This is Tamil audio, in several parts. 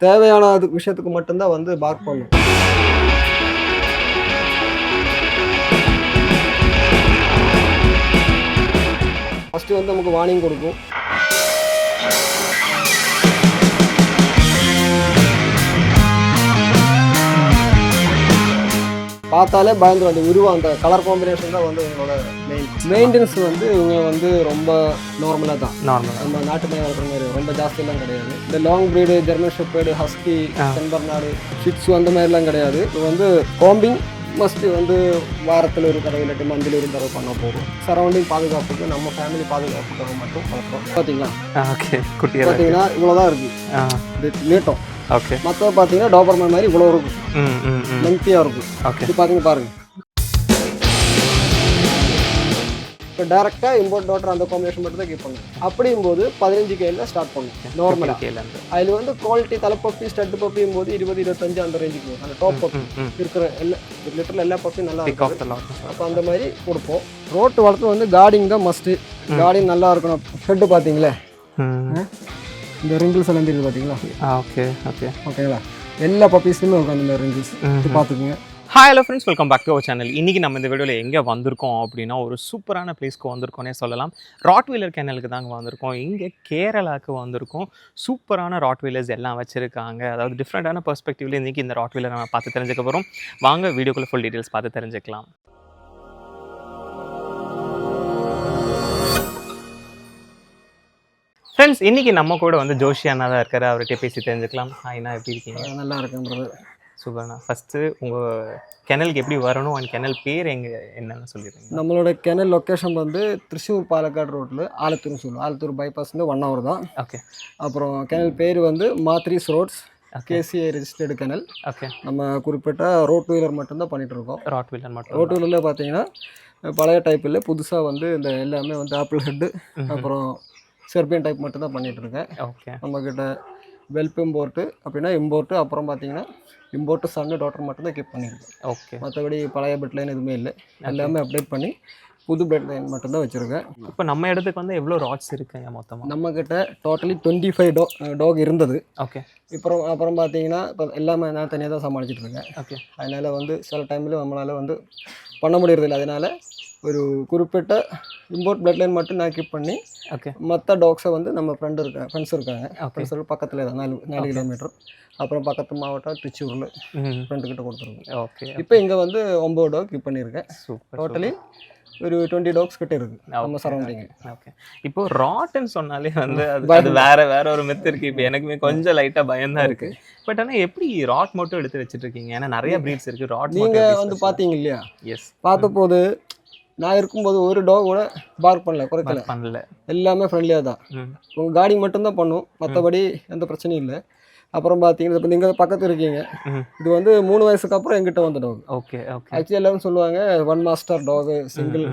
தேவையான விஷயத்துக்கு மட்டும்தான் வந்து பார்க் பண்ணும். ஃபஸ்ட்டு வந்து நமக்கு வார்னிங் கொடுக்கும். பார்த்தாலே பயந்துரும். அந்த உருவம், அந்த கலர் காம்பினேஷன் தான் வந்து இவங்களோட மெயின்டெனன்ஸ் வந்து இவங்க வந்து ரொம்ப நார்மலாக தான். நம்ம நாட்டு நாய் வளர்க்குற மாதிரி ரொம்ப ஜாஸ்தியெல்லாம் கிடையாது. இந்த long breed, German shepherd, husky, Saint Bernard, Shih Tzu அந்த மாதிரிலாம் கிடையாது. இது வந்து காம்பிங் மஸ்ட்டு வந்து வாரத்தில் ஒரு தடவை இல்லாட்டி மந்தில் ஒரு தடவை பண்ணால் போகும். சரௌண்டிங் பாதுகாப்புக்கு, நம்ம ஃபேமிலி பாதுகாப்புக்காக மட்டும் வளர்க்குறோம். பார்த்தீங்களா, பார்த்தீங்கன்னா இவ்வளோதான் இருக்குது இது நீட்டம். ஓகே, மற்ற பார்த்தீங்கன்னா டாபர்மேன் மாதிரி இவ்வளோ இருக்கும், லெங்க்தியாக இருக்கும். இது பார்த்தீங்க பாருங்கள். இப்போ டேரெக்டாக இம்போர்ட் டாட்டர் அந்த காம்பினேஷன் மட்டும் தான் கீப் பண்ணும். அப்படிங்கும்போது 15 கேல ஸ்டார்ட் பண்ணும் நார்மலாக கேல. அதில் வந்து குவாலிட்டி தலைப்பப்பி, ஸ்டட்டு பப்பியும் போது 20-25 அந்த ரேஞ்சுக்கு வரும். அந்த டாப் பப்பி இருக்கிற லிட்டரில் எல்லா பப்பியும் நல்லா இருக்கும். அப்போ அந்த மாதிரி கொடுப்போம். ரோட்டு வளர்த்து வந்து கார்டிங் தான் மஸ்ட்டு. கார்டிங் நல்லா இருக்கணும். ஹெட்டு பார்த்தீங்களே, இந்த ரிங்கிள்ஸ் எல்லாம் தெரியுது பார்த்தீங்களா? ஓகேங்களா, எல்லா பப்பீஸ்லையுமே இருக்கும் அந்த மாதிரி ரிங்கிள்ஸ். பார்த்துக்குங்க. Hi hello friends, welcome back to our channel. இன்றைக்கி நம்ம இந்த வீடியோவில் எங்கே வந்திருக்கோம் அப்படின்னா, ஒரு சூப்பரான பிளேஸ்க்கு வந்திருக்கோன்னே சொல்லலாம். ராட்வீலர் கேனலுக்கு தாங்க வந்திருக்கோம். இங்கே கேரளாவுக்கு வந்திருக்கோம். சூப்பரான ராட்வீலர்ஸ் எல்லாம் வச்சுருக்காங்க. அதாவது டிஃப்ரெண்ட்டான பெர்ஸ்பெக்டிவ்ல இன்றைக்கி இந்த ராட்வீலர் நம்ம பார்த்து தெரிஞ்சுக்க போகிறோம். வாங்க வீடியோக்குள்ளே ஃபுல் டீட்டெயில்ஸ் பார்த்து தெரிஞ்சுக்கலாம். ஃப்ரெண்ட்ஸ், இன்றைக்கி நம்ம கூட வந்து ஜோஷி அண்ணா தான் இருக்காரு. அவர்கிட்ட பேசி தெரிஞ்சுக்கலாம். ஹாய்ண்ணா, எப்படி இருக்கீங்க? நல்லா இருக்குன்றது. சூப்பர்ண்ணா. ஃபஸ்ட்டு உங்கள் கெனலுக்கு எப்படி வரணும் அண்ட் கெனல் பேர் எங்கே என்னென்னு சொல்லிடுறீங்க? நம்மளோட கெனல் லொக்கேஷன் வந்து திருச்சூர் பாலக்காடு ரோட்டில் ஆலத்தூர்னு சொல்லுவோம். ஆலத்தூர் பைபாஸ் வந்து 1 hour தான். ஓகே. அப்புறம் கெனல் பேர் வந்து மாத்ரீஸ் ரோட்ஸ், கேசிஐ ரெஜிஸ்டர்டு கெனல். ஓகே. நம்ம குறிப்பிட்ட ரோட் வீலர் மட்டும்தான் பண்ணிகிட்டு இருக்கோம். ரோட் வீலரில் பார்த்தீங்கன்னா பழைய டைப்பில் புதுசாக வந்து இந்த எல்லாமே வந்து ஆப்பிள் ஹெட்டு, அப்புறம் செர்பியன் டைப் மட்டும்தான் பண்ணிகிட்ருக்கேன். ஓகே. நம்மக்கிட்ட வெல்ப் இம்போர்ட்டு அப்படின்னா இம்போர்ட்டு, அப்புறம் பார்த்தீங்கன்னா இம்போர்ட்டு சன்னு டாட்டர் மட்டும்தான் கீப் பண்ணியிருக்கேன். ஓகே. மற்றபடி பழைய பெட் லைன் எதுவுமே இல்லை. எல்லாமே அப்டேட் பண்ணி புது பெட் லைன் மட்டும்தான் வச்சுருக்கேன். இப்போ நம்ம இடத்துக்கு வந்து எவ்வளோ ராட்ஸ் இருக்குங்க மொத்தமாக? நம்மக்கிட்ட டோட்டலி 25 டாக் இருந்தது. ஓகே. அப்புறம் பார்த்தீங்கன்னா இப்போ எல்லாமே நான் தனியாக தான் சமாளிச்சுட்டு இருக்கேன். ஓகே. அதனால் வந்து சில டைமில் நம்மளால் வந்து பண்ண முடியறதில்லை. அதனால் ஒரு குறிப்பிட்ட இம்போர்ட் பிளட் லைன் மட்டும் நான் கீப் பண்ணி, ஓகே, மற்ற டாக்ஸை வந்து நம்ம ஃப்ரெண்ட்ஸ் இருக்காங்க. ஃப்ரெண்ட்ஸ் பக்கத்தில் தான் 4 கிலோமீட்டர். அப்புறம் பக்கத்து மாவட்டம் திருச்சூரில் ஃப்ரெண்டுக்கிட்ட கொடுத்துருக்கோம். ஓகே. இப்போ இங்கே வந்து 9 டாக் கீப் பண்ணியிருக்கேன். சூப்பர். டோட்டலி ஒரு 20 டாக்ஸ் கிட்ட இருக்குது நம்ம சரௌண்டிங். ஓகே. இப்போ ராட்னு சொன்னாலே வந்து அது வேற ஒரு மெத்து இருக்குது. இப்போ எனக்குமே கொஞ்சம் லைட்டாக பயம்தான் இருக்குது. பட் ஆனால் எப்படி ராட் மட்டும் எடுத்து வச்சுட்டு இருக்கீங்க? ஏன்னா நிறைய ப்ரீட்ஸ் இருக்குது. ராட் நீங்கள் வந்து பார்த்தீங்க இல்லையா? எஸ். பார்த்தபோது நான் இருக்கும்போது ஒரு டாக் கூட பார்க் பண்ணல. எல்லாமே ஃப்ரெண்ட்லியாக தான். உங்கள் கார்டிங் மட்டும்தான் பண்ணும், மற்றபடி எந்த பிரச்சனையும் இல்லை. அப்புறம் பார்த்தீங்கன்னா இப்போ நீங்கள் பக்கத்து இருக்கீங்க. இது வந்து 3 வயசுக்கு அப்புறம் எங்கிட்ட வந்த டாக். ஓகே. ஆக்சுவலி எல்லாரும் சொல்லுவாங்க 1 மாஸ்டர் டாகு, சிங்கிள்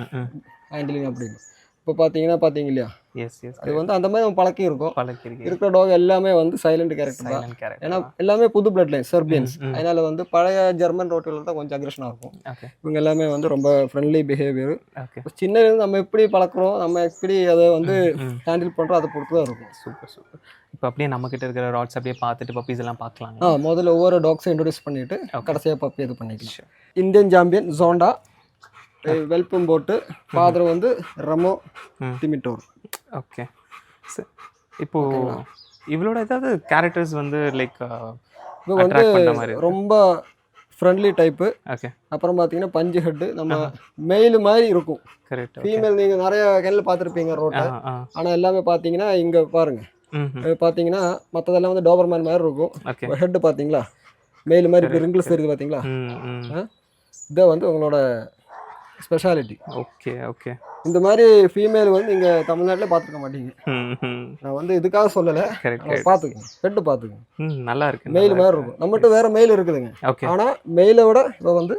ஹேண்டிலிங் அப்படின்னு. இப்போ பார்த்தீங்க இல்லையா? எஸ். அது வந்து அந்த மாதிரி நம்ம பழக்கி இருக்கிற டாக் எல்லாமே வந்து சைலண்ட் கேரக்டர் தான். ஏன்னா எல்லாமே புது பிளட் லைன் செர்பியன்ஸ். அதனால வந்து பழைய ஜெர்மன் ரோட்டில் தான் கொஞ்சம் அக்ரெஷனாக இருக்கும். இவங்க எல்லாமே வந்து ரொம்ப ஃப்ரெண்ட்லி பிஹேவியர். சின்னதுலேருந்து நம்ம எப்படி பழக்கிறோம், நம்ம எப்படி அதை வந்து ஹேண்டில் பண்ணுறோம், அதை பொறுத்து தான் இருக்கும். சூப்பர். இப்போ அப்படியே நம்மக்கிட்ட இருக்கிற ராட்ஸ் அப்படியே பார்த்துட்டு பப்பீஸ் எல்லாம் பார்க்கலாம். முதல்ல ஒவ்வொரு டாக்ஸை இன்ட்ரோடியூஸ் பண்ணிவிட்டு கடைசியாக பப்பி இது பண்ணிக்கலாம். இந்தியன் சாம்பியன் ஜோண்டா, வெல்பம் போட்டு, ஃபாதர் வந்து ரமோ டிமிட்டோர். ஓகே. இப்போ இவளோட ஏதாவது கேரக்டர்ஸ் வந்து லைக் இப்போ வந்து ரொம்ப ஃப்ரெண்ட்லி டைப்பு. ஓகே. அப்புறம் பார்த்தீங்கன்னா பஞ்சு ஹெட்டு, நம்ம மெயில் மாதிரி இருக்கும். கரெக்ட். ஃபீமேல் நீங்கள் நிறைய கேனில் பார்த்துருப்பீங்க ரோட்டை. ஆனால் எல்லாமே பார்த்தீங்கன்னா இங்கே பாருங்கள், பார்த்தீங்கன்னா மற்றதெல்லாம் வந்து டோபர்மேன் மாதிரி இருக்கும். ஹெட்டு பார்த்தீங்களா மெயில் மாதிரி ரிங்கிள்ஸ் தெரியுது பார்த்தீங்களா? இதை வந்து உங்களோட ஸ்பெஷாலிட்டி. ஓகே. இந்த மாதிரி ஃபீமேல் வந்து இங்கே தமிழ்நாட்டில் பார்த்துருக்க மாட்டீங்க. நான் வந்து இதுக்காக சொல்லலை, பார்த்துக்கங்க, ஹெட்டு பார்த்துக்கங்க, நல்லா இருக்கு. மெயில் மாதிரி இருக்கும். நம்மகிட்ட வேற மெயில் இருக்குதுங்க. ஆனால் மெயிலை விட இப்போ வந்து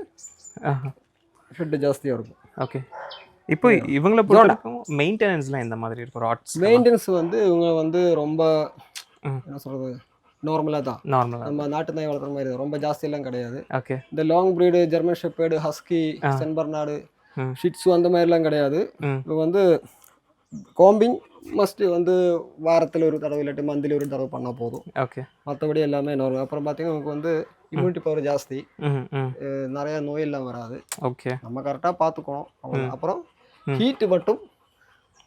ஹெட்டு ஜாஸ்தியாக இருக்கும். ஓகே. இப்போ இவங்களை பொறுத்தவரைக்கும் மெயின்டெனன்ஸ்லாம் எந்த மாதிரி இருக்கும்? ராட்ஸ் மெயின்டெனன்ஸ் வந்து இவங்க வந்து ரொம்ப என்ன சொல்கிறது, நார்மலாக தான். நம்ம நாட்டு நாய் வளர்க்குற மாதிரி ரொம்ப ஜாஸ்தியெல்லாம் கிடையாது. ஓகே. இந்த long breed, German shepherd, husky, Saint Bernard, Shih Tzu அந்த மாதிரிலாம் கிடையாது. இப்போ வந்து காம்பிங் மஸ்ட்டு வந்து வாரத்தில் ஒரு தடவை இல்லாட்டி மந்த்லி ஒரு தடவை பண்ணால் போதும். ஓகே. மற்றபடி எல்லாமே நார்மல். அப்புறம் பார்த்தீங்கன்னா நமக்கு வந்து இம்யூனிட்டி பவர் ஜாஸ்தி, ம் ம் நிறைய நோயெல்லாம் வராது. ஓகே. நம்ம கரெக்டாக பார்த்துக்கணும் அவ்வளோ. அப்புறம் ஹீட்டு மட்டும்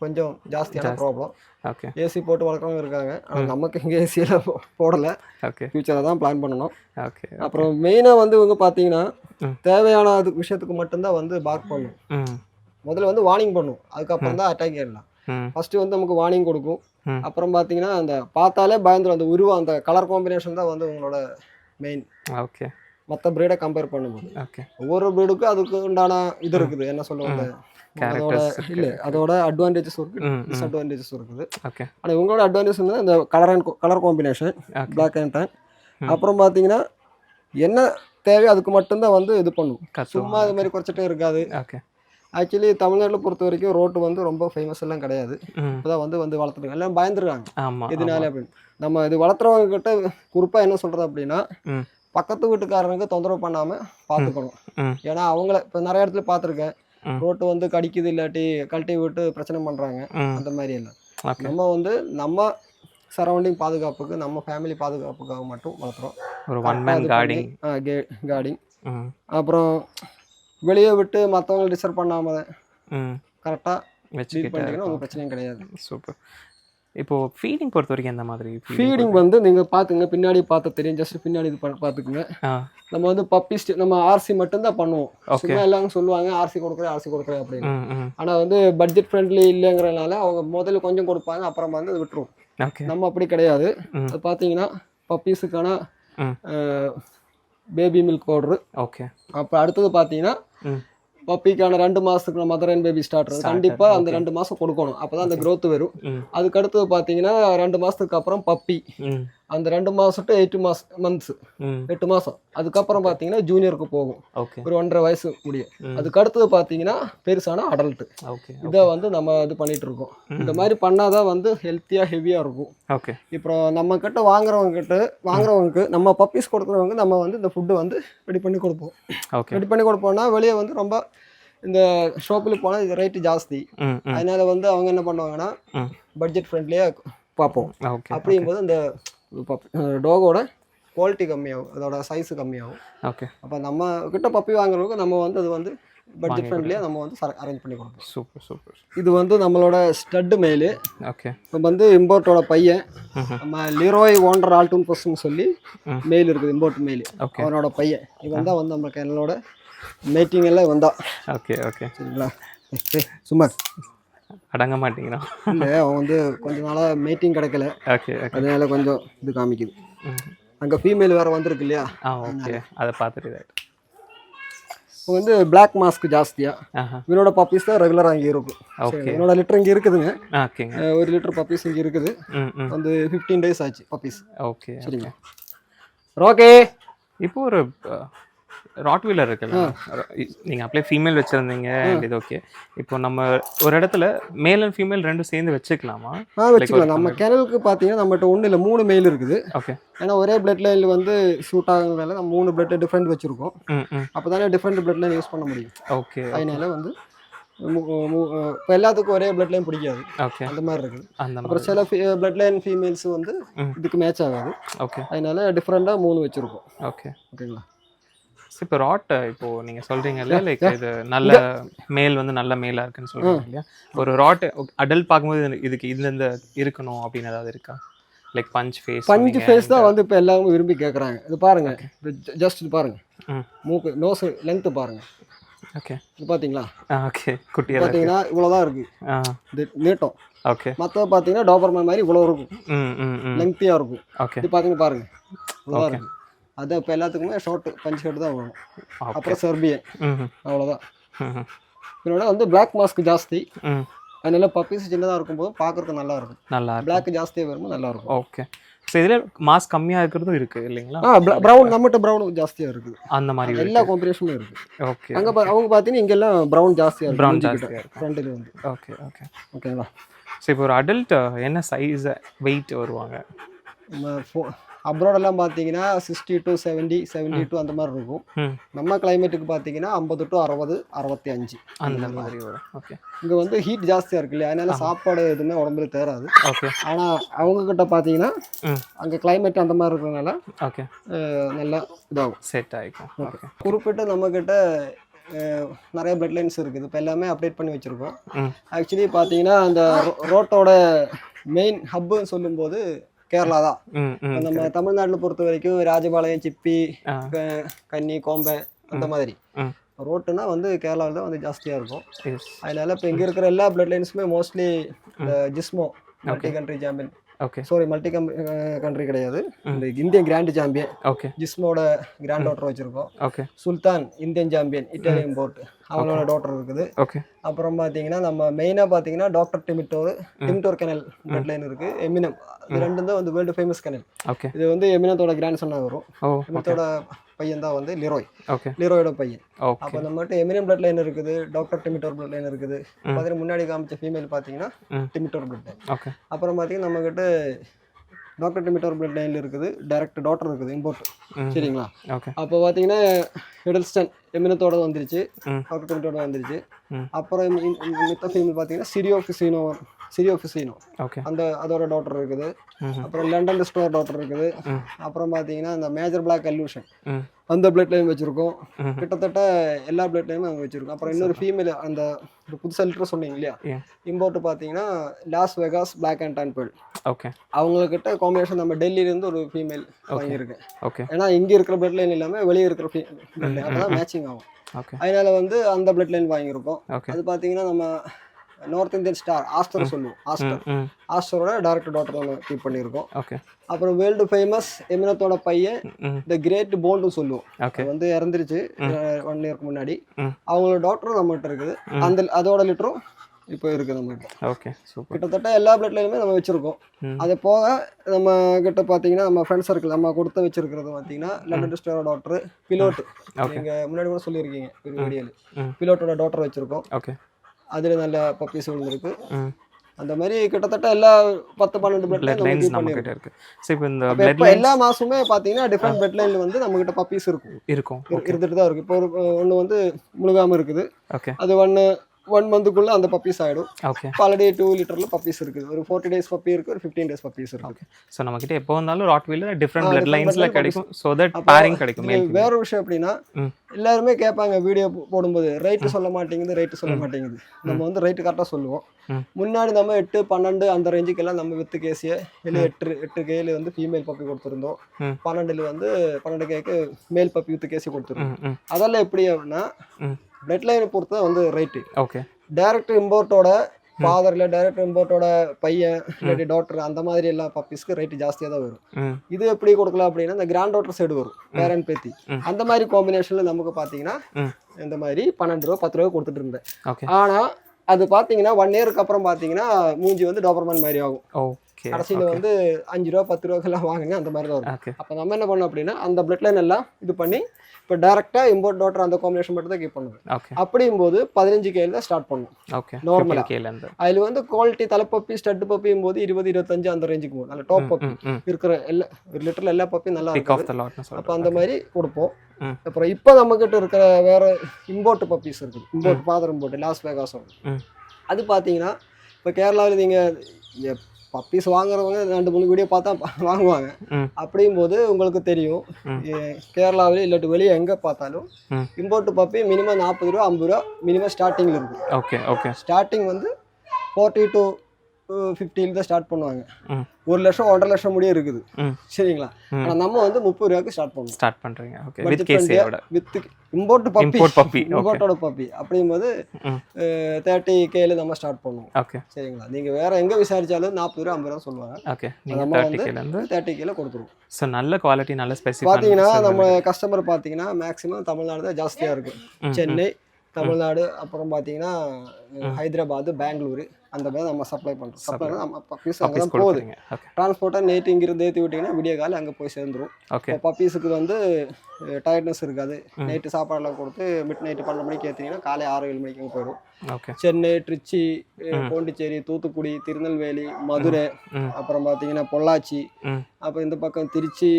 கொஞ்சம் ஜாஸ்தியான ப்ராப்ளம். ஓகே. ஏசி போட்டு வளர்க்குறவங்க இருக்காங்க, ஆனால் நமக்கு இங்கே ஏசியெல்லாம் போடலை. ஓகே. ஃப்யூச்சரில் தான் பிளான் பண்ணணும். ஓகே. அப்புறம் மெயினாக வந்து இவங்க பார்த்தீங்கன்னா தேவையான அது விஷயத்துக்கு மட்டும்தான் வந்து பார்க் பண்ணும். முதல்ல வந்து வார்னிங் பண்ணும், அதுக்கப்புறம் தான் அட்டாக் ஏறலாம். ஃபஸ்ட்டு வந்து நமக்கு வார்னிங் கொடுக்கும். அப்புறம் பார்த்தீங்கன்னா அந்த பார்த்தாலே பயந்துடும். அந்த உருவம், அந்த கலர் காம்பினேஷன் தான் வந்து உங்களோட மெயின். ஓகே. மற்ற ப்ரீடை கம்பேர் பண்ணும்போது ஓகே. ஒவ்வொரு ப்ரீடுக்கும் அதுக்கு உண்டான இது இருக்குது, என்ன சொல்லுவாங்க, அதோட இல்லை அதோட அட்வான்டேஜஸும் இருக்குது, டிஸ்அட்வான்டேஜஸும் இருக்குது. ஓகே. ஆனால் இவங்களோட அட்வான்டேஜ் வந்து இந்த colour combination, black and tan. அப்புறம் பார்த்தீங்கன்னா என்ன தேவையோ அதுக்கு மட்டும்தான் வந்து இது பண்ணும், சும்மா இது மாதிரி குறைச்சிட்டே இருக்காது. ஓகே. ஆக்சுவலி தமிழ்நாட்டில் பொறுத்த வரைக்கும் ரோட்டு வந்து ரொம்ப ஃபேமஸ் எல்லாம் கிடையாது. இப்போதான் வந்து வளர்த்துருக்காங்க, எல்லாம் பயந்துருக்காங்க இதனால அப்படின்னு. நம்ம இது வளர்த்துறவங்க கிட்ட குறிப்பாக என்ன சொல்கிறது அப்படின்னா, பக்கத்து வீட்டுக்காரனுக்கு தொந்தரவு பண்ணாமல் பார்த்துக்கணும். ஏன்னா அவங்கள இப்போ நிறைய இடத்துல பார்த்துருக்கேன், ரோட்டு வந்து கடிக்குது இல்லாட்டி கழட்டி விட்டு பிரச்சனை பண்ணுறாங்க. அந்த மாதிரி எல்லாம் நம்ம வந்து நம்ம சரௌண்டிங் பாதுகாப்புக்கு, நம்ம ஃபேமிலி பாதுகாப்புக்காக மட்டும் வளர்த்துறோம். ஒரு ஒன் மேன் கார்டிங். அப்புறம் வெளியே விட்டு மற்றவங்களை டிஸ்டர்ப் பண்ணாமல் கரெக்டாக ஃபீட் பண்ணிங்கன்னா உங்களுக்கு பிரச்சனையும் கிடையாது. சூப்பர். இப்போது ஃபீடிங் பொறுத்த வரைக்கும் எந்த மாதிரி? ஃபீடிங் வந்து நீங்கள் பார்த்துங்க, பின்னாடி பார்த்து தெரியும், ஜஸ்ட் பின்னாடி இது பார்த்துக்குங்க. நம்ம வந்து பப்பி நம்ம ஆர்சி மட்டும்தான் பண்ணுவோம். சும்மா எல்லாரும் சொல்லுவாங்க ஆர்சி கொடுக்குறேன் அப்படின்னு. ஆனால் வந்து பட்ஜெட் ஃப்ரெண்ட்லி இல்லைங்கிறதுனால அவங்க முதல்ல கொஞ்சம் கொடுப்பாங்க, அப்புறம் வந்து அது விட்டுருவோம். நம்ம அப்படி கிடையாது. அது பார்த்தீங்கன்னா பப்பீஸுக்கான பேபி மில்க் பவுட்ரு. ஓகே. அப்போ அடுத்தது பார்த்தீங்கன்னா பப்பிக்கான 2 மாதத்துக்கு மதர் அண்ட் பேபி ஸ்டார்டர் கண்டிப்பாக அந்த 2 மாதம் கொடுக்கணும், அப்போ தான் அந்த க்ரோத் வரும். அதுக்கு அடுத்தது பார்த்தீங்கன்னா 2 மாதத்துக்கு அப்புறம் பப்பி, அந்த 2 மாதம் டு 8 மந்த்ஸ் 8 மாதம். அதுக்கப்புறம் பார்த்தீங்கன்னா ஜூனியருக்கு போகும், ஒரு 1.5 வயசு முடியும். அதுக்கு அடுத்தது பார்த்தீங்கன்னா பெருசான அடல்ட்டு. இதை வந்து நம்ம இது பண்ணிட்டு இருக்கோம். இந்த மாதிரி பண்ணாதான் வந்து ஹெல்த்தியாக ஹெவியாக இருக்கும். இப்போ நம்ம கிட்ட வாங்குறவங்களுக்கு நம்ம பப்பீஸ் கொடுக்குறவங்க நம்ம வந்து இந்த ஃபுட்டு வந்து ரெடி பண்ணி கொடுப்போம். ரெடி பண்ணி கொடுப்போம்னா வெளியே வந்து ரொம்ப இந்த ஷாப்பில் போனால் இது ரேட்டு ஜாஸ்தி, அதனால வந்து அவங்க என்ன பண்ணுவாங்கன்னா பட்ஜெட் ஃப்ரெண்ட்லியாக பார்ப்போம். அப்படிங்கும்போது இந்த டாகோட குவாலிட்டி கம்மியாகும், அதோட சைஸு கம்மியாகும். அப்போ நம்ம கிட்ட பப்பி வாங்குறவங்க நம்ம வந்து அது வந்து பட்ஜெட் ஃப்ரெண்ட்லியாக நம்ம வந்து அரேஞ்ச் பண்ணி கொடுப்போம். சூப்பர். இது வந்து நம்மளோட ஸ்டட்டு மெயிலு. இப்போ வந்து இம்போர்ட்டோட பையன், நம்ம லிரோய் ஓண்டர் ஆல்டூன் பர்ஸ்ன்னு சொல்லி மெயில் இருக்குது, இம்போர்ட் மெயில். அவனோட பையன் இவன் தான் வந்து நம்ம என்னோட மீட்டிங் எல்லாம் வந்தா. ஓகே சரிங்களா, சும்மா அடங்க மாட்டேங்கிறான். இல்லை அவன் வந்து கொஞ்ச நாளாக மீட்டிங் கிடைக்கல, அதனால கொஞ்சம் இது காமிக்குது. அங்கே ஃபீமேல் வேறு வந்திருக்கு இல்லையா, அதை பார்த்துட்டு இப்போ வந்து பிளாக் மாஸ்க் ஜாஸ்தியா இவனோட பப்பீஸ் தான் ரெகுலராக இங்கே இருக்கும். என்னோட லிட்டர் இங்கே இருக்குதுங்க, 1 லிட்டர் பப்பீஸ் இங்கே இருக்குது. வந்து 15 days ஆச்சு பப்பீஸ். சரிங்க. ஓகே. இப்போ ஒரு ராட்வீலர் இருக்குல்ல, நீங்கள் அப்படியே ஃபீமேல் வச்சுருந்தீங்க, இது ஓகே. இப்போ நம்ம ஒரு இடத்துல மேல் அண்ட் ஃபீமேல் ரெண்டும் சேர்ந்து வச்சுக்கலாமா? வச்சுக்கலாம். நம்ம கிணலுக்கு பார்த்தீங்கன்னா நம்மகிட்ட 1 இல்லை 3 மெயில் இருக்குது. ஏன்னா ஒரே பிளட் லைனில் வந்து ஷூட் ஆகுறதுனால நம்ம 3 பிளட் டிஃப்ரெண்ட் வச்சுருக்கோம். அப்போ தானே டிஃப்ரெண்ட் பிளட் லைன் யூஸ் பண்ண முடியும். அதனால வந்து இப்போ எல்லாத்துக்கும் ஒரே பிளட் லைன் பிடிக்காது, அந்த மாதிரி இருக்குது. அப்புறம் சில பிளட் லைன் ஃபீமேல்ஸ் வந்து இதுக்கு மேட்ச் ஆகாது, அதனால டிஃப்ரெண்டாக 3 வச்சுருக்கோம். ஓகேங்களா. இப்போ ராட் இப்போ நீங்கள் சொல்கிறீங்க இல்லையா, லைக் இது நல்ல மேல் வந்து நல்ல மேலாக இருக்குன்னு சொல்கிறீங்க இல்லையா, ஒரு ராட் அடல்ட் பார்க்கும்போது இதுக்கு இந்த இருக்கணும் அப்படின்னு ஏதாவது இருக்கா? லைக் பஞ்ச் ஃபேஸ் தான் வந்து இப்போ எல்லாரும் விரும்பி கேட்குறாங்க. இது பாருங்க, ஜஸ்ட் இது பாருங்க, மூக்கு நோஸ் லென்த்து பாருங்க. இது பார்த்தீங்களா, குட்டியாக பார்த்தீங்கன்னா இவ்வளோதான் இருக்குது இது நீட்டம். மற்ற பார்த்தீங்கன்னா டாபர்மேன் மாதிரி இவ்வளோ இருக்கும், லென்த்தியாக இருக்கும். இது பார்த்தீங்கன்னா பாருங்க இவ்வளோதான் இருக்குது. அது இப்போ எல்லாத்துக்குமே ஷார்ட் பஞ்ச் ஷர்ட் தான் வரும். அப்புறம் செர்பியன், அவ்வளோதான். இதோட வந்து பிளாக் மாஸ்க் ஜாஸ்தி, அதனால பப்பீஸ் சின்னதாக இருக்கும்போது பார்க்குறதுக்கு நல்லா இருக்கும். பிளாக் ஜாஸ்தியாக வரும்போது நல்லா இருக்கும். ஸோ இதில் மாஸ்க் கம்மியாக இருக்கிறதும் இருக்குது இல்லைங்களா? ப்ரௌன் நம்மகிட்ட ப்ரௌன் ஜாஸ்தியாக இருக்குது, அந்த மாதிரி எல்லா காம்பினேஷனும் இருக்குது. அங்கே அவங்க பார்த்தீங்கன்னா இங்கெல்லாம் ப்ரௌன் ஜாஸ்தியாக இருக்கும், ப்ரௌன் ஜாஸ்தியாக இருக்கும் ஃப்ரண்ட்டில் வந்து. ஓகேங்களா. ஸோ இப்போ ஒரு அடல்ட் என்ன சைஸ் வெயிட் வருவாங்க? அப்ராடெல்லாம் பார்த்தீங்கன்னா 60 to 70, 72 அந்த மாதிரி இருக்கும். நம்ம கிளைமேட்டுக்கு பார்த்தீங்கன்னா 50 to 60, 65 அந்த மாதிரி வரும். ஓகே. இங்கே வந்து ஹீட் ஜாஸ்தியாக இருக்கு இல்லையா, அதனால சாப்பாடு எதுவுமே உடம்புல தேராது. ஓகே. ஆனால் அவங்கக்கிட்ட பார்த்தீங்கன்னா அங்கே கிளைமேட் அந்த மாதிரி இருக்கிறதுனால ஓகே நல்லா இதாகும், செட் ஆகிக்கும். ஓகே. குறிப்பிட்டு நம்மக்கிட்ட நிறைய பிளட் லைன்ஸ் இருக்குது. இப்போ எல்லாமே அப்டேட் பண்ணி வச்சுருக்கோம். ஆக்சுவலி பார்த்தீங்கன்னா அந்த ரோட்டோட மெயின் ஹப்புன்னு சொல்லும்போது கேரளா தான். நம்ம தமிழ்நாட்டில் பொறுத்த வரைக்கும் ராஜபாளையம், சிப்பி, கன்னி, கோம்பை அந்த மாதிரி ரோட்டுனா வந்து கேரளாவில் தான் வந்து ஜாஸ்தியாக இருக்கும். அதனால இப்போ இங்கே இருக்கிற எல்லா பிளட் லைன்ஸுமே மோஸ்ட்லி இந்த Gizmo multi country champion, okay sorry multi country கிடையாது, இந்த இந்தியன் கிராண்ட் சாம்பியன், ஓகே, ஜிஸ்மோட கிராண்ட் டாட்டர் வச்சுருக்கோம். ஓகே. சுல்தான் இந்தியன் சாம்பியன் இட்டாலியன் போர்ட், அவங்களோட டாட்டர் இருக்குது. ஓகே. அப்புறம் பார்த்தீங்கன்னா நம்ம மெயினாக பார்த்தீங்கன்னா டாக்டர் டிமிட்டோர் கெனல் பிளட் லைன் இருக்குது. எமினம், இது ரெண்டும் தான் வந்து வேர்ல்டு ஃபேமஸ் கெனல். ஓகே. இது வந்து எமினத்தோட கிராண்ட் சன்னாக வரும். எமினத்தோட பையன் தான் வந்து லிரோய். ஓகே. லிரோயோட பையன். ஓகே. அப்போ நம்மகிட்ட எமினம் பிளட் லைன் இருக்குது, டாக்டர் டிமிட்டோர் பிளட் லைன் இருக்குது. பார்த்தீங்கன்னா முன்னாடி காமிச்ச ஃபீமேல் பார்த்தீங்கன்னா டிமிட்டோர் பிளட் லைன். ஓகே. அப்புறம் பார்த்தீங்கன்னா நம்மகிட்ட டாக்டர் டிமிட்டோர் பிளட் லைனில் இருக்குது, டைரக்ட் டாட்டர் இருக்குது, இம்போர்ட். சரிங்களா? ஓகே. அப்போ பார்த்தீங்கன்னா எடல்ஸ்டன் எமினத்தோட வந்துருச்சு, டாக்டர் டிமிட்டோட வந்துருச்சு. அப்புறம் மித்த ஃபீமேல் பார்த்தீங்கன்னா சிரியோஃபிசினோ, ஓகே, அந்த அதோட டாட்டர் இருக்குது. அப்புறம் லண்டன் ஸ்டோர் டாட்டர் இருக்குது. அப்புறம் பார்த்தீங்கன்னா இந்த மேஜர் பிளாக் அல்யூஷன் அந்த பிளட் லைன் வச்சுருக்கோம். கிட்டத்தட்ட எல்லா பிளட் லைனும் அங்கே வச்சுருக்கோம். அப்புறம் இன்னொரு ஃபீமேல் அந்த புதுசாக லிட்டர் சொன்னீங்க இல்லையா, இம்போர்ட் பார்த்தீங்கன்னா Las Vegas black and tan pearl. Okay. அவங்கக்கிட்ட காம்பினேஷன் நம்ம டெல்லியிலேருந்து ஒரு ஃபீமேல் வாங்கியிருக்கேன். ஓகே. ஏன்னா இங்கே இருக்கிற பிளட் லைன் இல்லாமல் வெளியே இருக்கிற பிளட் லைன் அப்போ தான் மேட்சிங் ஆகும். அதனால வந்து அந்த பிளட் லைன் வாங்கியிருக்கோம். அது பார்த்தீங்கன்னா நம்ம நார்த் இந்தியன் ஸ்டார் ஆஸ்டர் சொல்லுவோம், ஆஸ்டரோட டைரக்ட் டாட்டர் ஒன்று கீப் பண்ணியிருக்கோம். ஓகே. அப்புறம் வேர்ல்டு ஃபேமஸ் எமினத்தோட பையன் த கிரேட் போல்டு சொல்லுவோம், அது வந்து இறந்துருச்சு 1 இயருக்கு முன்னாடி. அவங்களோட டாக்டரும் நம்மகிட்ட இருக்குது, அந்த அதோட லிட்டரும் இப்போ இருக்குது நம்மகிட்ட. Okay, super. கிட்டத்தட்ட எல்லா பிளட் லைனுமே நம்ம வச்சிருக்கோம். அது போக நம்ம கிட்ட பார்த்தீங்கன்னா நம்ம ஃப்ரெண்ட் சர்க்கிள் நம்ம கொடுத்து வச்சிருக்கிறது பார்த்தீங்கன்னா லண்டன் ஸ்டோரோட டாக்டர், பிலோட், நீங்கள் முன்னாடி கூட சொல்லியிருக்கீங்க வீடியோவில், பிலோட்டோட டாக்டர் வச்சிருக்கோம். ஓகே. அதில் நல்ல பப்பீஸ் விழுந்திருக்கு. அந்த மாதிரி கிட்டத்தட்ட எல்லா 10-12 பிளட் லைன்ஸ் நம்ம கிட்ட இருக்கு. சோ இப்போ இந்த பிளட் லைன் எல்லா மாசமே பாத்தீங்கன்னா டிஃபரண்ட் பிளட் லைன்ல வந்து நம்ம கிட்ட பப்பீஸ் இருந்துட்டு தான் இருக்கு. இப்போ ஒன்னு வந்து முழுகாம இருக்குது. ஓகே. அது 1 மந்த்துக்குள்ள அந்த பப்பீஸ் ஆயிடும். ஓகே. ஆல்ரெடி 2 லிட்டர்ல பப்பீஸ் இருக்குது. ஒரு 40 டேஸ் பப்பி இருக்கு, ஒரு 15 டேஸ் பப்பீஸ் இருக்கு. ஓகே. சோ நம்ம கிட்ட எப்போ வந்தாலும் ராட்வீலர் டிஃபரண்ட் பிளட் லைன்ஸ்ல கிடைக்கும். சோ தட் பேரிங் கிடைக்கும். வேற ஒரு விஷயம் அப்படினா எல்லாரும் கேட்பாங்க வீடியோ போடும்போது ரேட் சொல்ல மாட்டேங்குது. நம்ம வந்து ரேட் கரெக்டா சொல்லுவோம். முன்னாடி நம்ம 8, 12 அந்த ரேஞ்சுக்கு எல்லாம் நம்ம வித்து கேசிய 8 கேல வந்து ஃபீமேல் பப்பி கொடுத்திருந்தோம். 12ல வந்து 12 கேக்கு மேல் பப்பி வித்து கேசி கொடுத்திருந்தோம். அதெல்லாம் எப்படி அப்படினா பிளட் லைனை பொறுத்து வந்து ரேட்டு. ஓகே. டைரக்ட் இம்போர்ட்டோட ஃபாதர் இல்லை டைரக்ட் இம்போர்ட்டோட பையன் இல்லாட்டி டாக்டர் அந்த மாதிரி எல்லா பப்பீஸ்க்கு ரேட்டு ஜாஸ்தியாக தான் வரும். இது எப்படி கொடுக்கலாம் அப்படின்னா இந்த கிராண்ட் டாக்டர் சைடு வரும், பேரன் பேத்தி, அந்த மாதிரி காம்பினேஷன்ல நமக்கு பார்த்தீங்கன்னா இந்த மாதிரி 12 ரூபா 10 ரூபா கொடுத்துட்டு இருந்தேன். ஆனால் அது பார்த்தீங்கன்னா 1 இயருக்கு அப்புறம் பார்த்தீங்கன்னா மூஞ்சி வந்து டாபர்மேன் மாதிரி ஆகும். கடைசியில் வந்து 5 ரூபா 10 ரூபாய்க்கெல்லாம் வாங்குங்க அந்த மாதிரி தான் வரும். அப்போ நம்ம என்ன பண்ணோம் அப்படின்னா அந்த பிளட் லைன் எல்லாம் இது பண்ணி இப்போ டேரெக்டாக இம்போர்ட் டாட்டர் அந்த காம்பினேஷன் மட்டும் தான் கீப் பண்ணுவேன். அப்படிங்கும்போது 15 கேல தான் ஸ்டார்ட் பண்ணுவோம். ஓகே. நார்மலாக அதில் வந்து குவாலிட்டி தலைப்பப்பி ஸ்டட் பப்பியும் போது 20-25 அந்த ரேஞ்சுக்கு போகும். நல்ல டாப் பப்பி இருக்கிற எல்லா ஒரு லிட்டரில் எல்லா பப்பியும் நல்லா இருக்கும். அப்போ அந்த மாதிரி கொடுப்போம். அப்புறம் இப்போ நம்மக்கிட்ட இருக்கிற வேற இம்போர்ட் பப்பீஸ் இருக்குது. Import father import Las Vegas அது பார்த்தீங்கன்னா இப்போ கேரளாவில் நீங்கள் பப்பீஸ் வாங்குறவங்க 2-3 வீடியோ பார்த்தா வாங்குவாங்க. அப்படிங்கும்போது உங்களுக்கு தெரியும் கேரளாவில் இல்லாட்டி வெளியே எங்கே பார்த்தாலும் இம்போர்ட் பப்பி மினிமம் 40 ரூபா 50 ரூபா மினிமம் ஸ்டார்டிங்கில் இருக்கும். ஓகே. ஓகே. ஸ்டார்டிங் வந்து 40 to 50 தான் ஸ்டார்ட் பண்ணுவாங்க. 1 லட்சம் 1.5 லட்சம் முடிய இருக்குது. சரிங்களா? ஆனால் நம்ம வந்து 30 ரூபாய்க்கு ஸ்டார்ட் பண்ணுறீங்க. ஓகே. வித் இம்போர்ட் பப்பி இம்போர்ட்டோட பப்பி அப்படிங்கும்போது 30 கேல நம்ம ஸ்டார்ட் பண்ணுவோம். ஓகே. சரிங்களா? நீங்கள் வேற எங்கே விசாரிச்சாலும் 40 ரூபா 50 ரூபா சொல்லுவாங்க. ஓகே. நம்ம வந்து 30 கேல கொடுத்துருவோம். ஸோ நல்ல குவாலிட்டி நல்ல ஸ்பெசிஃபிக் பார்த்தீங்கன்னா நம்ம கஸ்டமர் பார்த்தீங்கன்னா மேக்ஸிமம் தமிழ்நாடு தான் ஜாஸ்தியாக இருக்குது. சென்னை, தமிழ்நாடு, அப்புறம் பார்த்தீங்கன்னா ஹைதராபாத், பெங்களூரு அந்த மாதிரி நம்ம சப்ளை பண்ணுறோம். சப்ளை நம்ம பப்பீஸ் அங்கே பப்பீஸ் தான் போகுது. கொடுக்குறீங்க. ஓகே டிரான்ஸ்போர்ட்டாக நேற்று இங்கிருந்து ஏற்றி விட்டிங்கன்னா விடிய காலை அங்கே போய் சேர்ந்துடும். ஓகே இப்போ பப்பீஸுக்கு வந்து டயர்ட்னஸ் இருக்காது. நைட்டு சாப்பாடெல்லாம் கொடுத்து மிட் நைட்டு 12 மணிக்கு ஏற்றினீங்கன்னா காலை 6-7 மணிக்கு அங்கே போயிடும். ஓகே சென்னை, திருச்சி, பாண்டிச்சேரி, தூத்துக்குடி, திருநெல்வேலி, மதுரை, அப்புறம் பார்த்தீங்கன்னா பொள்ளாச்சி, அப்புறம் இந்த பக்கம் திருச்சி,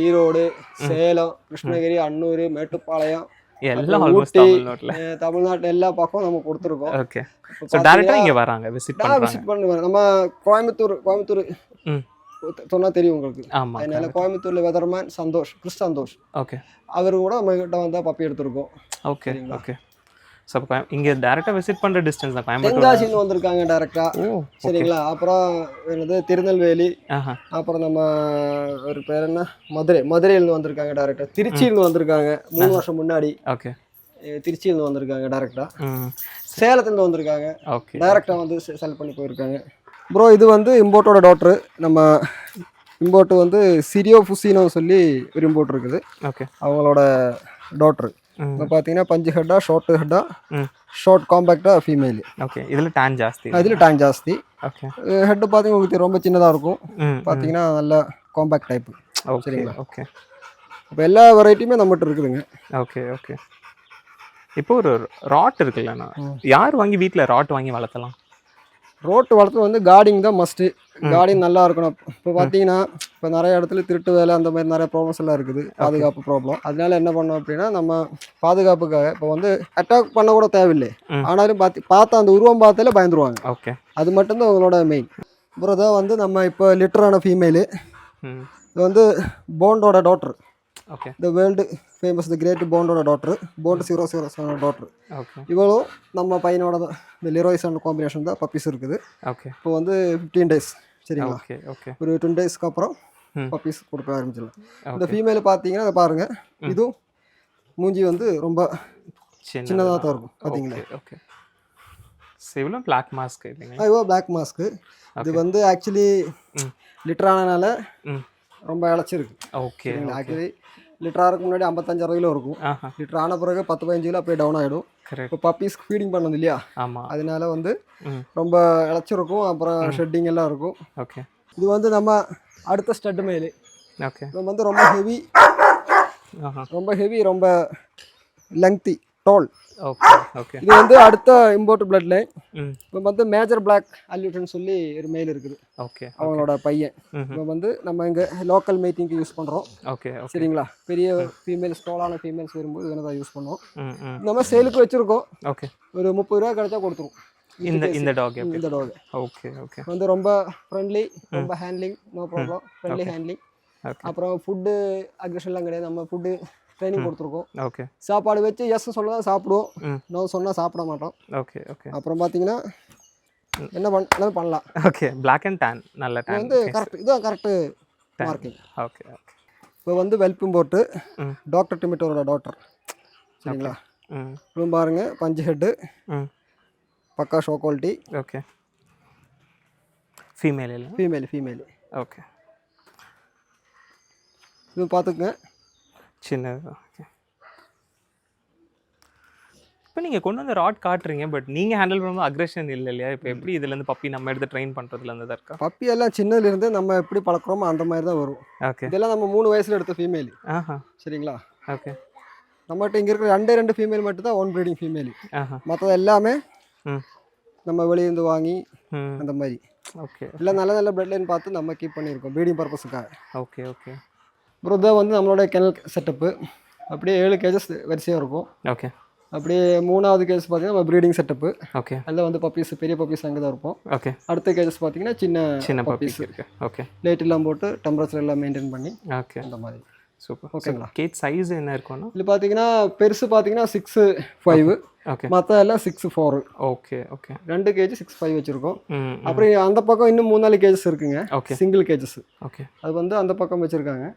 ஈரோடு, சேலம், கிருஷ்ணகிரி, அன்னூர், மேட்டுப்பாளையம், எல்லாம் ஊட்டி, தமிழ்நாட்டுல. தமிழ்நாட்டு எல்லா பக்கம் நம்ம கொடுத்துருக்கோம். ஓகே ஸோ டேரெக்டாக இங்கே வராங்க விசிட் பண்ணுறாங்க. விசிட் பண்ணுவேன். நம்ம கோயம்புத்தூர் சொன்னா தெரியும் உங்களுக்கு. ஆமாம் அதனால கோயம்புத்தூர்ல weatherman Santhosh, Chris Santhosh, okay அவரு கூட நம்ம கிட்ட வந்தா பப்பி எடுத்திருக்கோம். ஓகே ஓகே ஸோ இங்கே டேரெக்டாக விசிட் பண்ணுற டிஸ்டன்ஸ் தான் கோயம்புத்தூர். தென்காசின்னு வந்திருக்காங்க டேரக்டா. சரிங்களா. அப்புறம் என்னது திருநெல்வேலி, அப்புறம் நம்ம ஒரு பேர் என்ன மதுரையிலேருந்து வந்திருக்காங்க டேரக்டா. திருச்சியிலேருந்து வந்திருக்காங்க 3 வருஷம் முன்னாடி. ஓகே திருச்சியிலேருந்து வந்திருக்காங்க டேரக்டா. சேலத்துலேருந்து வந்திருக்காங்க ஓகே டேரக்டா வந்து செலக்ட் பண்ணி போயிருக்காங்க. ப்ரோ இது வந்து இம்போர்ட்டோட டாக்டரு. நம்ம இம்போர்ட் வந்து சிரியோ ஃபுசினோ சொல்லி ஒரு இம்போர்ட் இருக்குது. ஓகே அவங்களோட டாக்டரு. இப்போ பார்த்தீங்கன்னா பஞ்சு ஹெட்டா, ஷார்ட் ஹெட்டா, ஷார்ட் காம்பேக்டா, ஃபீமேல். ஓகே இதில் டேன் ஜாஸ்தி. இதில் டேன் ஜாஸ்தி. ஓகே ஹெட்டு பார்த்தீங்கன்னா உங்களுக்கு ரொம்ப சின்னதாக இருக்கும். பார்த்தீங்கன்னா நல்ல காம்பேக்ட் டைப்பு. சரிங்களா. ஓகே இப்போ எல்லா வெரைட்டியுமே நம்மகிட்ட இருக்குதுங்க. ஓகே ஓகே இப்போ ஒரு ராட் இருக்குல்லண்ணா, யார் வாங்கி வீட்டில் ராட் வாங்கி வளர்த்தலாம்? ரோட்டு வளர்த்து வந்து கார்டிங் தான் மஸ்ட்டு. கார்டிங் நல்லா இருக்கணும். இப்போ பார்த்தீங்கன்னா இப்போ நிறைய இடத்துல திருட்டு வேலை அந்த மாதிரி நிறைய ப்ராப்ளம்ஸ் எல்லாம் இருக்குது. பாதுகாப்பு ப்ராப்ளம். அதனால என்ன பண்ணோம் அப்படின்னா நம்ம பாதுகாப்புக்காக இப்போ வந்து அட்டாக் பண்ண கூட தேவையில்லை. ஆனாலும் பார்த்தா அந்த உருவம் பார்த்தாலே பயந்துருவாங்க. ஓகே அது மட்டும்தான் அவங்களோட மெயின். அப்புறம் தான் வந்து நம்ம இப்போ லிட்டரான ஃபீமேலு. இது வந்து போண்டோட doctor. Okay the world famous the great போண்டோட டாக்டர். Bond 007 doctor. ஓகே இவ்வளோ நம்ம பையனோட இந்த லிரோய் சன் காம்பினேஷன் தான் பப்பீஸ் இருக்குது. ஓகே இப்போ வந்து 15 days. சரிங்களா. ஓகே ஓகே ஒரு 20 daysக்கு அப்புறம் பப்பீஸ் கொடுக்க ஆரம்பிச்சிடலாம். இந்த ஃபீமேல் பார்த்தீங்கன்னா அதை பாருங்கள். இதுவும் மூஞ்சி வந்து ரொம்ப சின்னதாக தான் இருக்கும். பார்த்தீங்களா. ஓகே இவ்வளோ பிளாக் மாஸ்க் இல்லைங்க. இவ்வளோ பிளாக் மாஸ்க்கு. இது வந்து ஆக்சுவலி லிட்டரானனால ரொம்ப இழைச்சிருக்கு. ஓகே ஆக்சுவலி லிட்டராருக்கு முன்னாடி 55-60 கிலோ இருக்கும். லிட்டர் ஆன பிறகு 10-15 கிலோ அப்படியே டவுன் ஆகிடும். இப்போ பப்பீஸ்க்கு ஃபீடிங் பண்ணது இல்லையா, அதனால வந்து ரொம்ப இழைச்சிருக்கும். அப்புறம் ஷெட்டிங் எல்லாம் இருக்கும். ஓகே இது வந்து நம்ம அடுத்த ஸ்டட் மேலு. ஓகே இது வந்து ரொம்ப ஹெவி, ரொம்ப லெங்தி, டால். ஓகே ஓகே இது வந்து அடுத்த இம்போர்ட் பிளட் லைன். இப்போ வந்து மேஜர் பிளாக் அல்யூட்னு சொல்லி ஒரு மேல் இருக்குது. ஓகே அவங்களோட பையன். இப்போ வந்து நம்ம இங்கே லோக்கல் மீட்டிங்க்கு யூஸ் பண்ணுறோம். ஓகே சரிங்களா. பெரிய ஃபீமேல்ஸ், டாலான ஃபீமேல்ஸ் வரும்போது இதை தான் யூஸ் பண்ணுவோம். நம்ம சேலுக்கு வச்சுருக்கோம். ஓகே ஒரு 30 ரூபா கிடைச்சா கொடுத்துரும் இந்த டாக். இந்த டாக் ஓகே ஓகே வந்து ரொம்ப ஃப்ரெண்ட்லி, ரொம்ப handling, no problem, friendly handling. அப்புறம் ஃபுட்டு அக்ரெஷன்லாம் கிடையாது. நம்ம ஃபுட்டு ட்ரைனிங் கொடுத்துருக்கோம். ஓகே சாப்பாடு வச்சு எஸ் சொல்லதான் சாப்பிடுவோம், நோ சொன்னால் சாப்பிட மாட்டோம். ஓகே ஓகே அப்புறம் பார்த்தீங்கன்னா என்ன பண்ணலாம். ஓகே பிளாக் அண்ட் டேன் நல்ல டேன் வந்து கரெக்ட். இதுதான் கரெக்டு மார்க்கிங். ஓகே ஓகே இப்போ வந்து வெல்பும் போட்டு டாக்டர் டிமிட்டோரோட டாக்டர். சரிங்களா. இப்போ பாருங்க பஞ்சு ஹெட்டு, பக்கா show quality. Okay female. Okay இது பார்த்துக்குங்க சின்னது. ஓகே இப்போ நீங்கள் கொண்டு வந்து ராட் காட்டுறீங்க, பட் நீங்கள் ஹேண்டில் பண்ணும்போது அக்ரெஷன் இல்லை இல்லையா? இப்போ எப்படி இதுலேருந்து பப்பி நம்ம எடுத்து ட்ரெயின் பண்ணுறதுலேருந்து தான் இருக்கா? பப்பி எல்லாம் சின்னதுலேருந்து நம்ம எப்படி பழக்கிறோமோ அந்த மாதிரி தான் வரும். ஓகே இதெல்லாம் நம்ம 3 வயசில் எடுத்த ஃபீமேல். சரிங்களா. ஓகே நம்மகிட்ட இங்கே இருக்கிற 2 ஃபீமேல் மட்டும் தான் ஒன் ப்ரீடிங் ஃபீமேல். மற்றது எல்லாமே நம்ம வெளியிருந்து வாங்கி அந்த மாதிரி. ஓகே இல்லை நல்ல பிளட் லைன் பார்த்து நம்ம கீப் பண்ணியிருக்கோம் ப்ரீடிங் பர்பஸுக்காக. ஓகே ஓகே அப்புறம் இதை வந்து நம்மளோட கெனல் செட்டப்பு அப்படியே 7 கேஜஸ் வரிசையாக இருக்கும். ஓகே அப்படியே 3வது கேஜஸ் பார்த்தீங்கன்னா நம்ம ப்ரீடிங் செட்டப்பு. ஓகே அதில் வந்து பப்பீஸ், பெரிய பப்பீஸ் அங்கே தான் இருப்போம். ஓகே அடுத்த கேஜஸ் பார்த்தீங்கன்னா சின்ன பப்பீஸ் இருக்கு. ஓகே லைட் எல்லாம் போட்டு டெம்பரேச்சர் எல்லாம் மெயின்டைன் பண்ணி ஓகே அந்த மாதிரி. சூப்பர். ஓகேங்களா. கேஜ் சைஸ் என்ன இருக்கும்னா இது பார்த்தீங்கன்னா பெருசு பார்த்தீங்கன்னா 6'5". ஓகே மற்ற எல்லாம் 6'4". ஓகே ஓகே 2 கேஜ் 6'5" வச்சுருக்கோம். அப்புறம் அந்த பக்கம் இன்னும் 3-4 கேஜஸ் இருக்குங்க. Okay single kgs. ஓகே அது வந்து அந்த பக்கம் வச்சுருக்காங்க.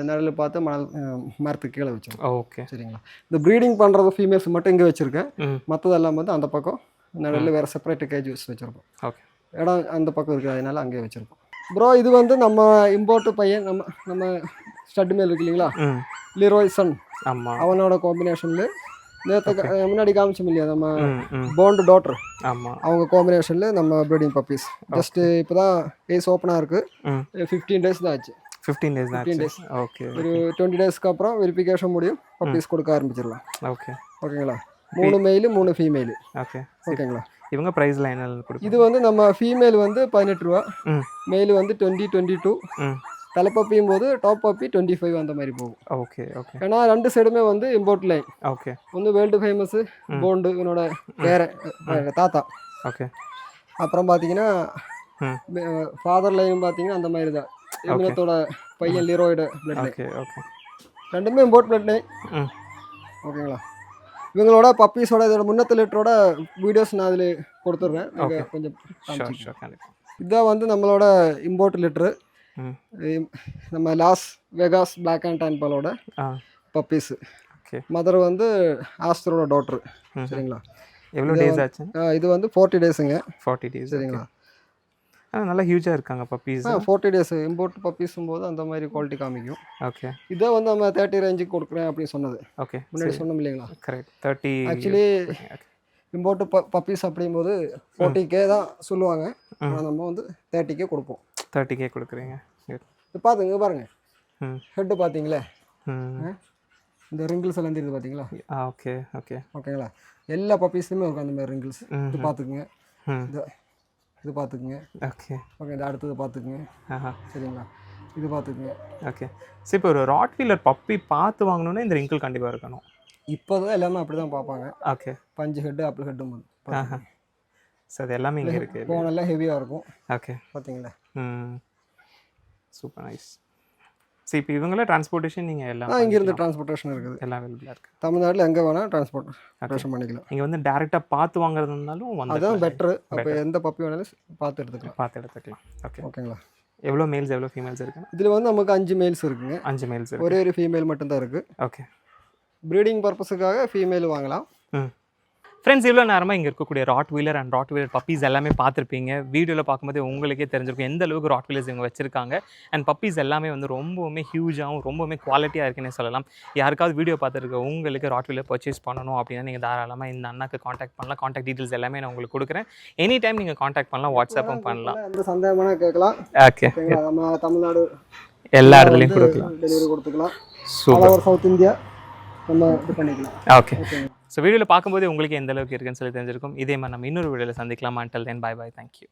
நிழல் பார்த்து மரத்துக்கு கீழே வச்சுருக்கோம். ஓகே சரிங்களா. இந்த ப்ரீடிங் பண்ணுறது ஃபீமேல்ஸ் மட்டும் இங்கே வச்சுருக்கேன். மற்றதெல்லாம் வந்து அந்த பக்கம் நிழல் வேறு செப்பரேட் கேஜ் வச்சுருக்கோம். ஓகே இடம் அந்த பக்கம் இருக்குது, அதனால அங்கேயே வச்சுருக்கோம். ப்ரோ இது வந்து நம்ம இம்போர்ட்டு பையன், நம்ம ஸ்டட் மேல் இருக்கு இல்லைங்களா, லிரோய் சன். ஆமாம். அவனோட காம்பினேஷனில் நேற்று முன்னாடி காமிச்சோம் இல்லையா நம்ம ம் ம் போண்டு டாட்டர், ஆமாம். அவங்க காம்பினேஷனில் நம்ம ப்ரீடிங் பப்பீஸ். ஜஸ்ட்டு இப்போ தான் ஏஸ் ஓப்பனாக இருக்குது. ம் 15 days தான் ஆச்சு. 15 days தான் 15 ஆச்சு. days. ஓகே ஒரு 20 daysக்கு அப்புறம் வெரிஃபிகேஷன் முடியும், பப்பீஸ் கொடுக்க ஆரம்பிச்சிடலாம். ஓகே ஓகேங்களா? 3 மேலு 3 ஃபீமேலு. ஓகே. ஓகேங்களா? இவங்க ப்ரைஸ்லாம் என்ன கொடுக்கும்? இது வந்து நம்ம ஃபீமேல் வந்து 18 ரூபா, ம் மேலு வந்து 20, 22. ம் தலைப்பப்பியும் போது டாப் பப்பி 25 அந்த மாதிரி போகும். ஓகே ஓகே ஏன்னா 2 சைடுமே வந்து இம்போர்ட் லைன். ஓகே ஒன்று வேர்ல்டு ஃபேமஸு போண்டு, இவனோட வேற தாத்தா. ஓகே. அப்புறம் பார்த்தீங்கன்னா ம் ஃபாதர் லைன் பார்த்தீங்கன்னா அந்த மாதிரி தான். இவனத்தோட பையன் லிரோய்டு பிளட் லைன். Okay okay. ரெண்டுமே இம்போர்ட் பிளட் லைன். ம் ஓகேங்களா? இவங்களோட பப்பீஸோட இதோட முன்னத்து லிட்டரோட வீடியோஸ் நான் அதில் கொடுத்துட்றேன், நீங்கள் கொஞ்சம் ஷோர் ஷோர் கண்டிப்பாக. இதான் வந்து நம்மளோட இம்போர்ட் லிட்ரு. ம் நம்ம Las Vegas black and tan பாலோட ஆ பப்பீஸு. ஓகே. மதர் வந்து ஆஸ்தரோட டாட்ரு. ம். சரிங்களா? எவ்வளோ டேஸ் ஆச்சு? இது வந்து 40 daysங்க. 40 days. சரிங்களா? நல்லா ஹியூஜாக இருக்காங்க பப்பீஸ். 40 days இம்போர்ட் பப்பீஸும் போது அந்த மாதிரி குவாலிட்டி காமிக்கும். ஓகே இதை வந்து நம்ம 30 ரேஞ்சுக்கு கொடுக்குறேன் அப்படின்னு சொன்னது ஓகே. முன்னாடி சொன்னோம் இல்லைங்களா? கரெக்ட். 30 ஆக்சுவலி இம்போர்ட் பப்பீஸ் அப்படிங்கும்போது 40K தான் சொல்லுவாங்க, ஆனால் நம்ம வந்து 30K கொடுப்போம். 30K கொடுக்குறீங்க. இது பார்த்துங்க பாருங்க, ம் ஹெட்டு பார்த்தீங்களே, ம் இந்த ரிங்கிள்ஸ் எல்லாம் தெரியுது பார்த்தீங்களா? ஓகே ஓகே ஓகேங்களா? எல்லா பப்பீஸ்லையுமே இருக்கும் அந்த மாதிரி ரிங்கிள்ஸ். இது பார்த்துக்குங்க, ம் இது பார்த்துக்குங்க. ஓகே ஓகே, இந்த அடுத்தது பார்த்துக்குங்க. ஆஹா சரிங்களா? இது பார்த்துக்குங்க. ஓகே. சரி, இப்போ ஒரு ராட்வீலர் பப்பி பார்த்து வாங்கணுன்னா இந்த ரிங்கிள் கண்டிப்பாக இருக்கணும். இப்போ தான் எல்லாமே அப்படி தான் பார்ப்பாங்க. ஓகே. பஞ்சு ஹெட்டு ஆப்பிள் ஹெட்டும் வந்து ஆஹா. ஸோ அது எல்லாமே இங்கே இருக்குது. போனெல்லாம் ஹெவியாக இருக்கும். ஓகே. பார்த்தீங்களா? ம் சூப்பர் நைஸ். சரி, இப்போ இவங்களாம் டிரான்ஸ்போர்ட்டேஷன் நீங்கள் எல்லாம் இங்கேருந்து டிரான்ஸ்போர்ட்டேஷன் இருக்குது. எல்லாம் அவைலபிளாக இருக்குது. தமிழ்நாட்டில் எங்கே வேணால் டிரான்ஸ்போர்ட்டேஷன் பண்ணிக்கலாம். நீங்கள் வந்து டேரெக்டாக பார்த்து வாங்குறது இருந்தாலும் வந்து அதுதான் பெட்ரு. அப்போ எந்த பப்பி வேணாலும் பார்த்து எடுத்துக்கலாம். பார்த்து எடுத்துக்கலாம். ஓகே. ஓகேங்களா? எவ்வளோ மேல்ஸ் எவ்வளோ ஃபீமேல்ஸ் இருக்குங்க? இதில் வந்து நமக்கு 5 மேல்ஸ் இருக்குங்க. 5 மேல்ஸ் இருக்கு. ஒரே ஒரு ஃபீமேல் மட்டும்தான் இருக்குது. ஓகே. ப்ரீடிங் பர்பஸுக்காக ஃபீமேல் வாங்கலாம். ம் ஃப்ரெண்ட்ஸ், இவ்வளோ நேரமாக இங்கே இருக்கக்கூடிய ராட்வீலர் அண்ட் ராட்வீலர் பப்பீஸ் எல்லாமே பார்த்துருப்பீங்க. வீடியோவில் பார்க்கும்போது உங்களுக்கே தெரிஞ்சிருக்கும் எந்த அளவுக்கு ராட்வீலர்ஸ் இவங்க வச்சிருக்காங்க. அண்ட் பப்பீஸ் எல்லாமே வந்து ரொம்பவுமே ஹியூஜாகவும் ரொம்பவுமே குவாலிட்டியாக இருக்குன்னே சொல்லலாம். யாருக்காவது வீடியோ பார்த்துருக்க உங்களுக்கு ராட்வீலர் பர்ச்சேஸ் பண்ணணும் அப்படின்னா நீங்கள் தாராளமாக இந்த அண்ணாக்கு காண்டாக்ட் பண்ணலாம். காண்டாக்ட் டீட்டெயில்ஸ் எல்லாமே நான் உங்களுக்கு கொடுக்குறேன். எனி டைம் நீங்கள் காண்டாக்ட் பண்ணலாம், வாட்ஸ்அப்பும் பண்ணலாம். எந்த சந்தேகமான கேட்கலாம். ஓகே. நம்ம தமிழ்நாடு எல்லா இடத்துலையும் கொடுக்கலாம். டெலிவரி கொடுத்துக்கலாம். சூப்பர். சவுத் இந்தியா நம்ம இது பண்ணிக்கலாம். ஓகே. ஸோ வீடியோவில் பார்க்கும்போது உங்களுக்கு எந்த அளவுக்கு இருக்குன்னு சொல்லி தெரிஞ்சிருக்கும். இதே மாதிரி நம்ம இன்னொரு வீடியோவில் சந்திக்கலாம். until then, bye bye, thank you.